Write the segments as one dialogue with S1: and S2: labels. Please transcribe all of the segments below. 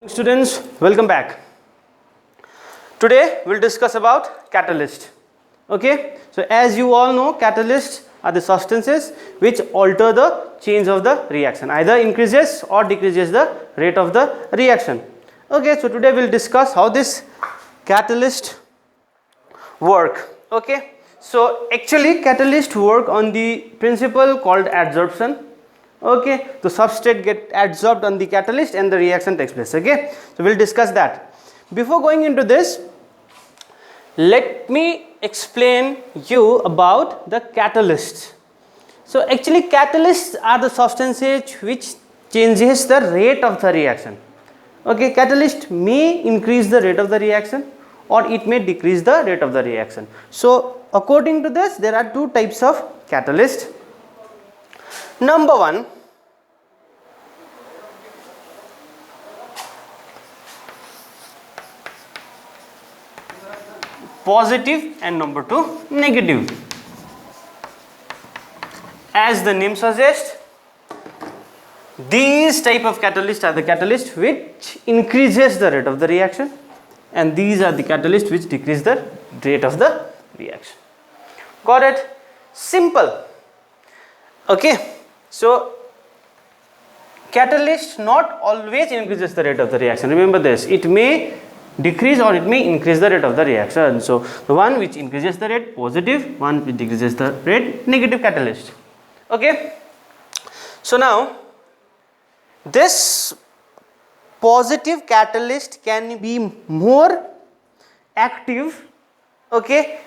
S1: Students, welcome back. Today we'll discuss about catalyst. Okay, so as you all know, catalysts are the substances which alter the change of the reaction, either increases or decreases the rate of the reaction. Okay, so today we'll discuss how this catalyst work. Okay, so actually catalyst work on the principle called adsorption. Okay, the substrate get adsorbed on the catalyst and the reaction takes place. Okay, so we'll discuss that. Before going into this, let me explain you about the catalysts. So actually catalysts are the substances which changes the rate of the reaction. Okay, catalyst may increase the rate of the reaction or it may decrease the rate of the reaction. So according to this, there are two types of catalyst. Number one, positive, and number two, negative. As the name suggests, these type of catalysts are the catalyst which increases the rate of the reaction, and these are the catalysts which decrease the rate of the reaction. Got it? Simple. Okay. So catalyst not always increases the rate of the reaction. Remember this, it may decrease or it may increase the rate of the reaction. So the one which increases the rate, positive; one which decreases the rate, negative catalyst. Okay. So now this positive catalyst can be more active, okay,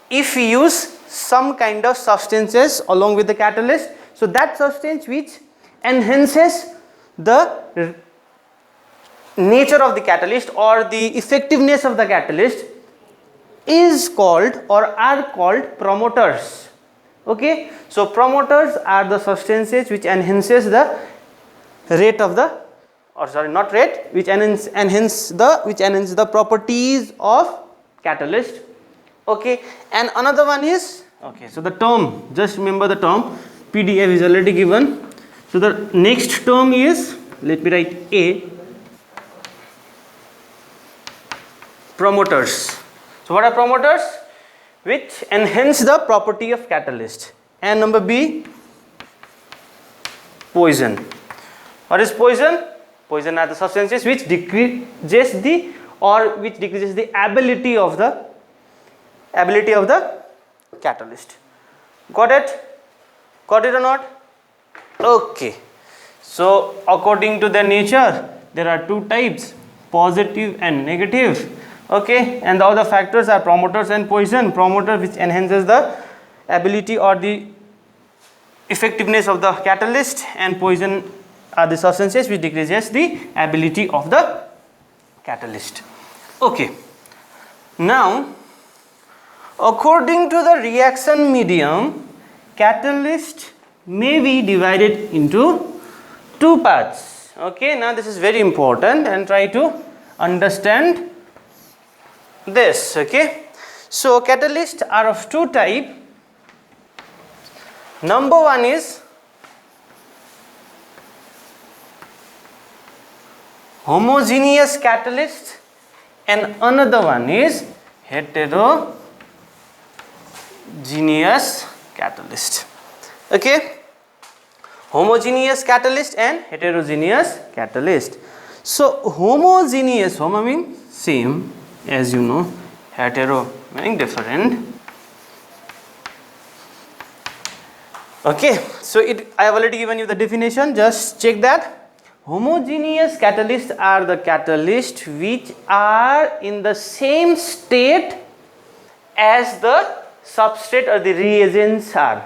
S1: if we use some kind of substances along with the catalyst. So that substance which enhances the nature of the catalyst or the effectiveness of the catalyst is called or are called promoters. Okay, so promoters are the substances which enhances the rate of the, or sorry, not rate, which enhance the properties of catalyst. Okay, and another one is, okay, so the term, just remember the term, PDF is already given. So the next term is, let me write A, promoters. So what are promoters? Which enhance the property of catalyst. And number B, poison. What is poison? Poison are the substances which decreases the or which decreases the ability of the catalyst. Got it? Got it or not? Okay. So according to their nature, there are two types, positive and negative. Okay, and the other factors are promoters and poison. Promoter which enhances the ability or the effectiveness of the catalyst, and poison are the substances which decreases the ability of the catalyst. Okay, now according to the reaction medium, catalyst may be divided into two parts. Okay, now this is very important and try to understand this. Okay, so catalysts are of two types. Number one is homogeneous catalyst and another one is heterogeneous catalyst. Okay, homogeneous catalyst and heterogeneous catalyst. So homogeneous, homo means same, as you know, hetero meaning different. Okay, so I have already given you the definition, just check that. Homogeneous catalysts are the catalysts which are in the same state as the substrate or the reagents are.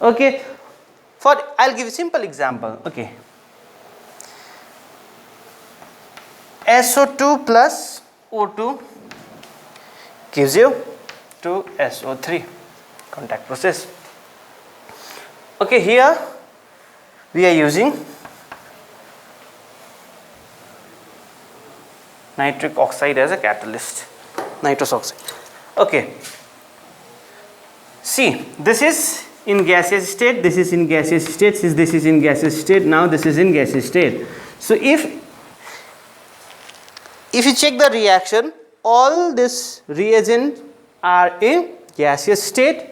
S1: Okay, I'll give a simple example. Okay, SO2 plus O2 gives you 2SO3, contact process. Okay, here we are using nitric oxide as a catalyst, nitrous oxide. Okay, see, this is in gaseous state, this is in gaseous state, this is in gaseous state, now this is in gaseous state. So if If you check the reaction, all this reagents are in gaseous state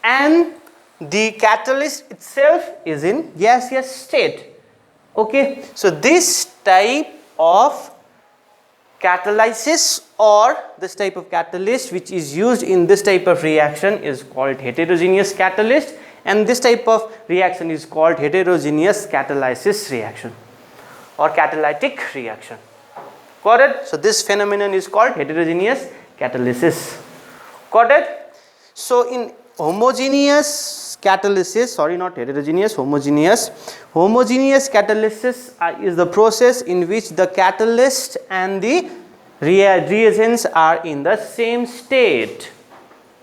S1: and the catalyst itself is in gaseous state. Okay, so this type of catalysis or this type of catalyst which is used in this type of reaction is called heterogeneous catalyst, and this type of reaction is called heterogeneous catalysis reaction or catalytic reaction. Got it? So this phenomenon is called heterogeneous catalysis. Got it? So in homogeneous catalysis, sorry, not heterogeneous, homogeneous catalysis is the process in which the catalyst and the reagents are in the same state.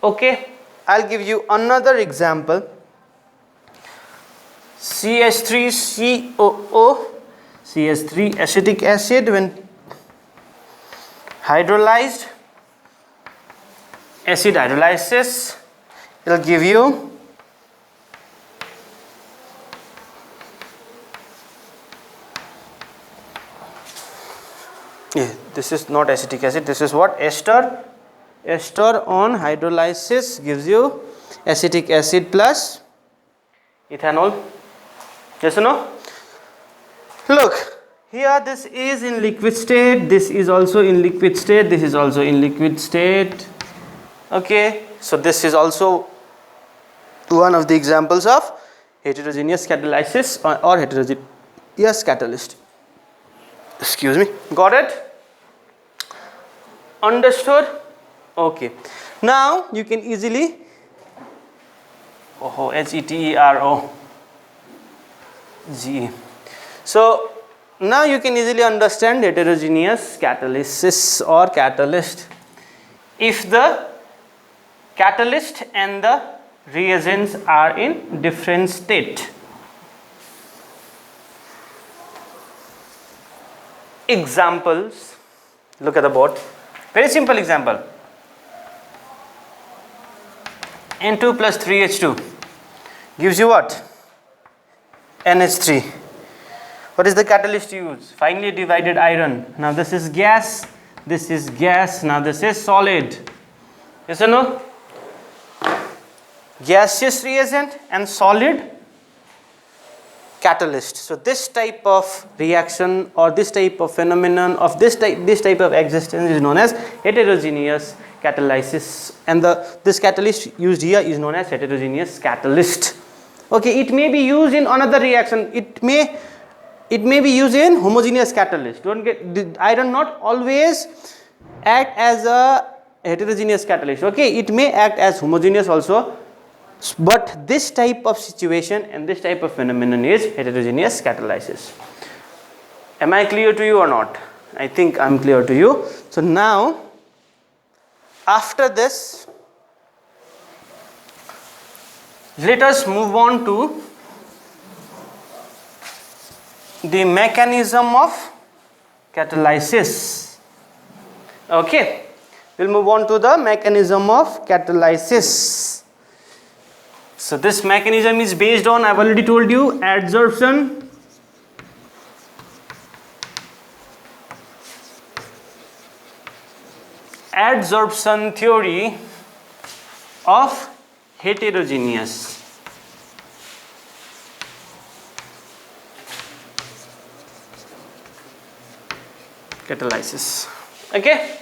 S1: Okay, I'll give you another example. CH3COO, CH3 acetic acid, when hydrolyzed, acid hydrolysis, it will give you this is not acetic acid, this is what? Ester. Ester on hydrolysis gives you acetic acid plus ethanol. Yes or no? Look, here this is in liquid state, this is also in liquid state, this is also in liquid state. Okay, so this is also one of the examples of heterogeneous catalysis or heterogeneous catalyst. Excuse me. Got it? Understood? Okay. Now you can easily HETEROGE. So now you can easily understand heterogeneous catalysis or catalyst. If the catalyst and the reagents are in different state. Examples, look at the board. Very simple example. N2 plus 3H2 gives you what? NH3. What is the catalyst used? Finely divided iron. Now this is gas, now this is solid. Yes or no? Gaseous reagent and solid catalyst. So this type of reaction or this type of phenomenon of this type of existence is known as heterogeneous catalysis, and this catalyst used here is known as heterogeneous catalyst. Okay, it may be used in another reaction. It may be used in homogeneous catalyst. Don't get the iron not always act as a heterogeneous catalyst. Okay, it may act as homogeneous also. But this type of situation and this type of phenomenon is heterogeneous catalysis. Am I clear to you or not? I think I am clear to you. So now, after this, let us move on to the mechanism of catalysis. Okay, we'll move on to the mechanism of catalysis. So this mechanism is based on, I've already told you, adsorption, theory of heterogeneous catalysis. Okay.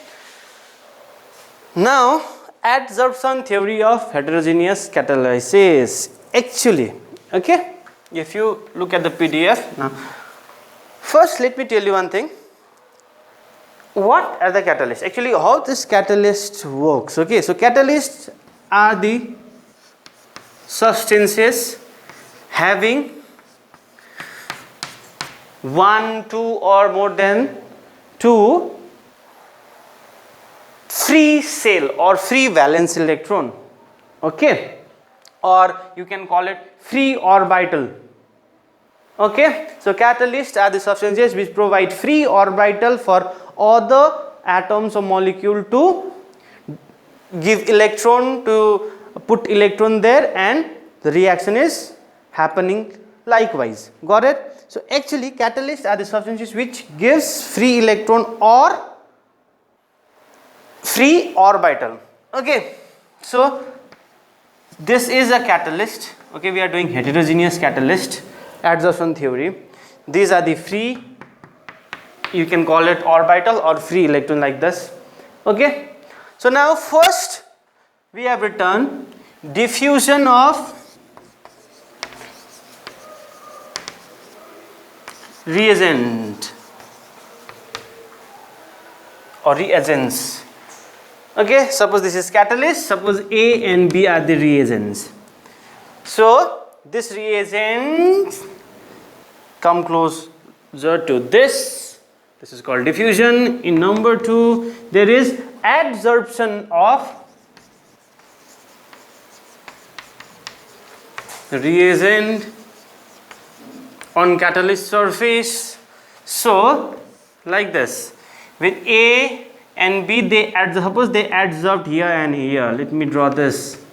S1: Now, adsorption theory of heterogeneous catalysis. Actually, okay, if you look at the PDF now, first let me tell you one thing. What are the catalysts? Actually, how this catalyst works. Okay, so catalysts are the substances having one, two, or more than two free cell or free valence electron, okay, or you can call it free orbital. Okay, so catalysts are the substances which provide free orbital for other atoms or molecule to give electron, to put electron there, and the reaction is happening likewise. Got it? So actually catalysts are the substances which gives free electron or free orbital. Okay, so this is a catalyst. Okay, we are doing heterogeneous catalyst adsorption theory. These are the free, you can call it orbital or free electron like this. Okay, so now first we have written diffusion of reagent or reagents. Okay, suppose this is catalyst, suppose A and B are the reagents. So this reagent come closer to this. This is called diffusion. In number 2, there is adsorption of reagent on catalyst surface. So like this, with A and B, they suppose they adsorbed here and here. Let me draw this.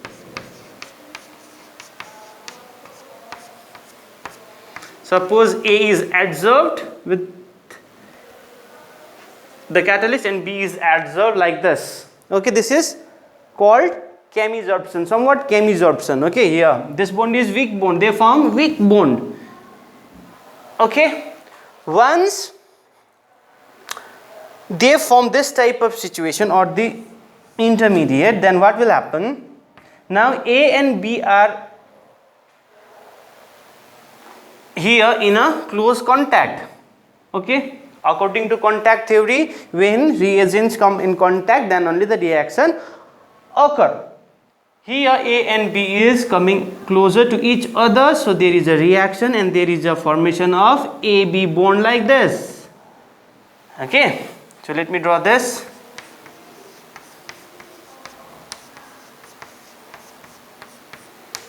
S1: Suppose A is adsorbed with the catalyst and B is adsorbed like this. Okay, this is called chemisorption, somewhat chemisorption. Okay, here this bond is weak bond, they form weak bond. Okay, once they form this type of situation or the intermediate, then what will happen? Now A and B are here in a close contact. Okay, according to contact theory, when reagents come in contact, then only the reaction occur. Here A and B is coming closer to each other, so there is a reaction and there is a formation of AB bond like this. Okay, so let me draw this.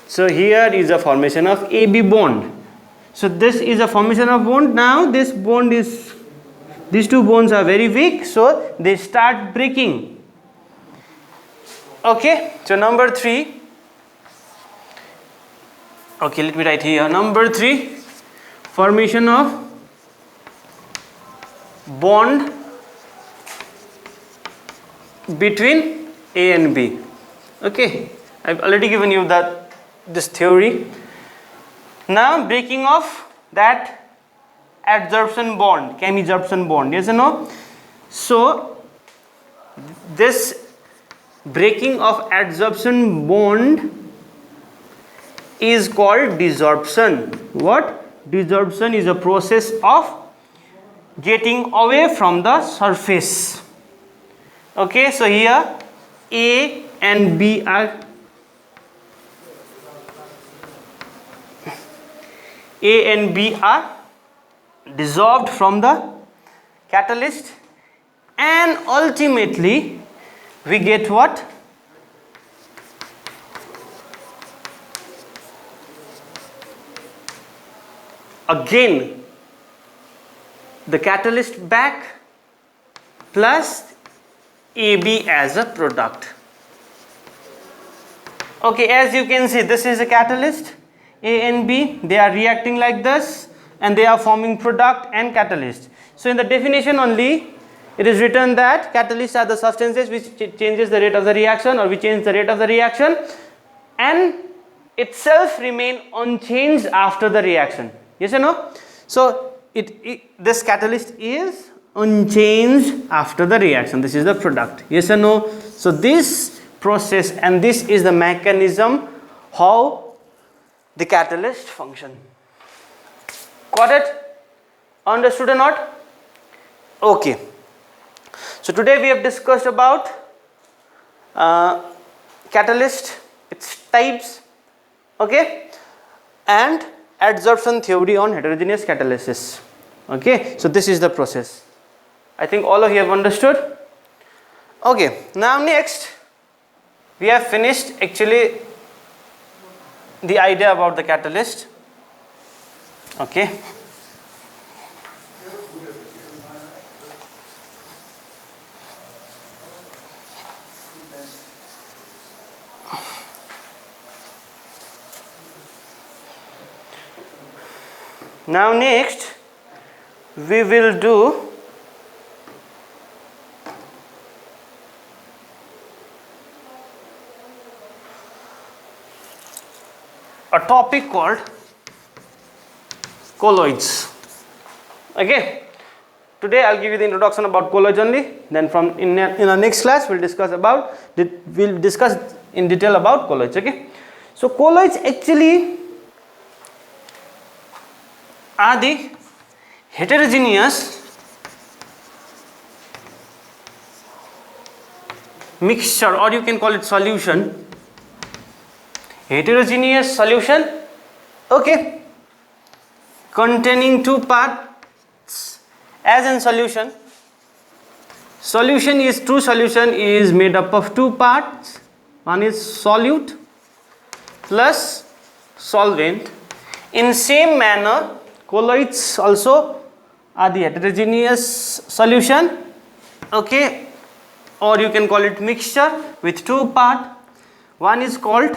S1: So here is a formation of AB bond. So this is a formation of bond. Now this bond is, these two bonds are very weak, so they start breaking. Okay, so number 3. Okay, let me write here. Number 3, formation of bond between A and B. Okay, I've already given you this theory. Now breaking of that adsorption bond, chemisorption bond, yes or no? So this breaking of adsorption bond is called desorption. What? Desorption is a process of getting away from the surface. Okay, so here A and B are dissolved from the catalyst, and ultimately we get what? Again the catalyst back plus AB as a product. Okay, as you can see, this is a catalyst. A and B, they are reacting like this and they are forming product and catalyst. So in the definition only, it is written that catalysts are the substances which changes the rate of the reaction, or which change the rate of the reaction and itself remain unchanged after the reaction. Yes or no? So this catalyst is unchanged after the reaction. This is the product. Yes or no? So this process, and this is the mechanism how the catalyst function. Got it? Understood or not? Okay. So today we have discussed about catalyst, its types, okay, and adsorption theory on heterogeneous catalysis. Okay, so this is the process. I think all of you have understood. Okay, now next we have finished actually the idea about the catalyst. Okay. Now next we will do a topic called colloids. Okay, today I'll give you the introduction about colloids only. Then from in our next class we'll discuss in detail about colloids. Okay, so colloids actually are the heterogeneous mixture, or you can call it solution, heterogeneous solution, okay, containing two parts. As in solution is true solution is made up of two parts. One is solute plus solvent. In same manner, colloids also are the heterogeneous solution, okay, or you can call it mixture with two parts. One is called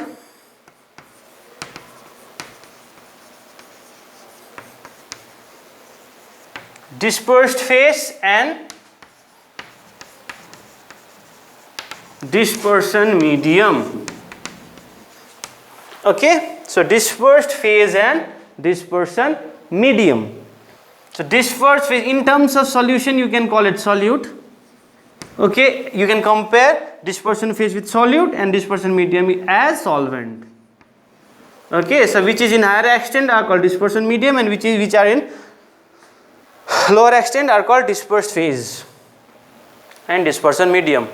S1: dispersed phase and dispersion medium. Okay, so dispersed phase and dispersion medium. So dispersed phase, in terms of solution you can call it solute. Okay, you can compare dispersion phase with solute and dispersion medium as solvent. Okay, so which is in higher extent are called dispersion medium, and which are in lower extent are called dispersed phase and dispersion medium.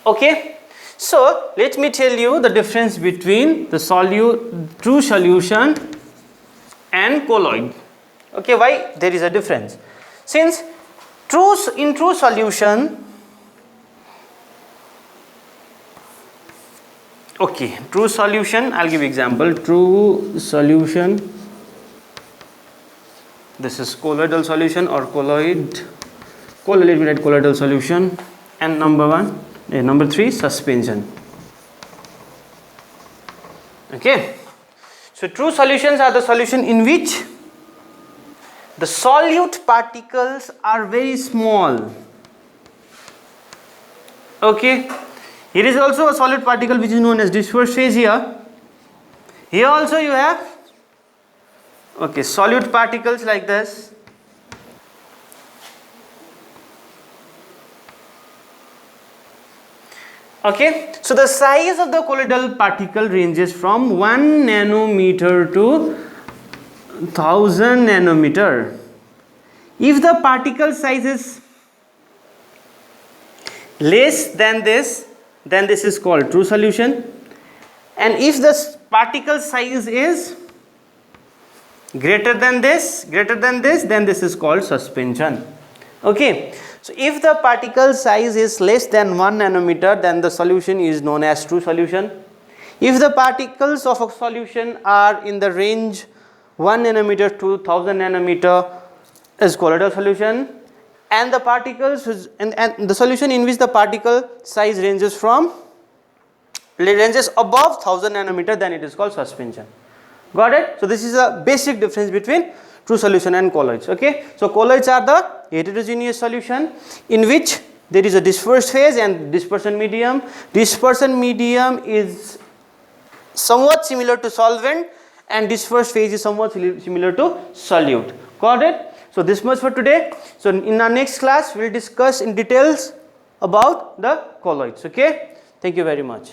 S1: Okay, so let me tell you the difference between the true solution and colloid. Okay, why there is a difference? Since in true solution, okay, true solution, I'll give example. True solution, this is colloidal solution or colloid. Let me write colloidal solution. And number 3, suspension. Okay, so true solutions are the solution in which the solute particles are very small. Okay, here is also a solid particle which is known as dispersed phase here. Here also you have, okay, solute particles like this. Okay, so the size of the colloidal particle ranges from 1 nanometer to 1000 nanometer. If the particle size is less than this, then this is called true solution, and if the particle size is greater than this, then this is called suspension. Okay, so if the particle size is less than 1 nanometer, then the solution is known as true solution. If the particles of a solution are in the range 1 nanometer to 1000 nanometer is colloidal solution, and the particles and the solution in which the particle size ranges above 1000 nanometer, then it is called suspension. Got it? So this is a basic difference between true solution and colloids. Okay, so colloids are the heterogeneous solution in which there is a dispersed phase and dispersion medium. Dispersion medium is somewhat similar to solvent, and dispersed phase is somewhat similar to solute. Got it? So this much for today. So in our next class we will discuss in details about the colloids. Okay, thank you very much.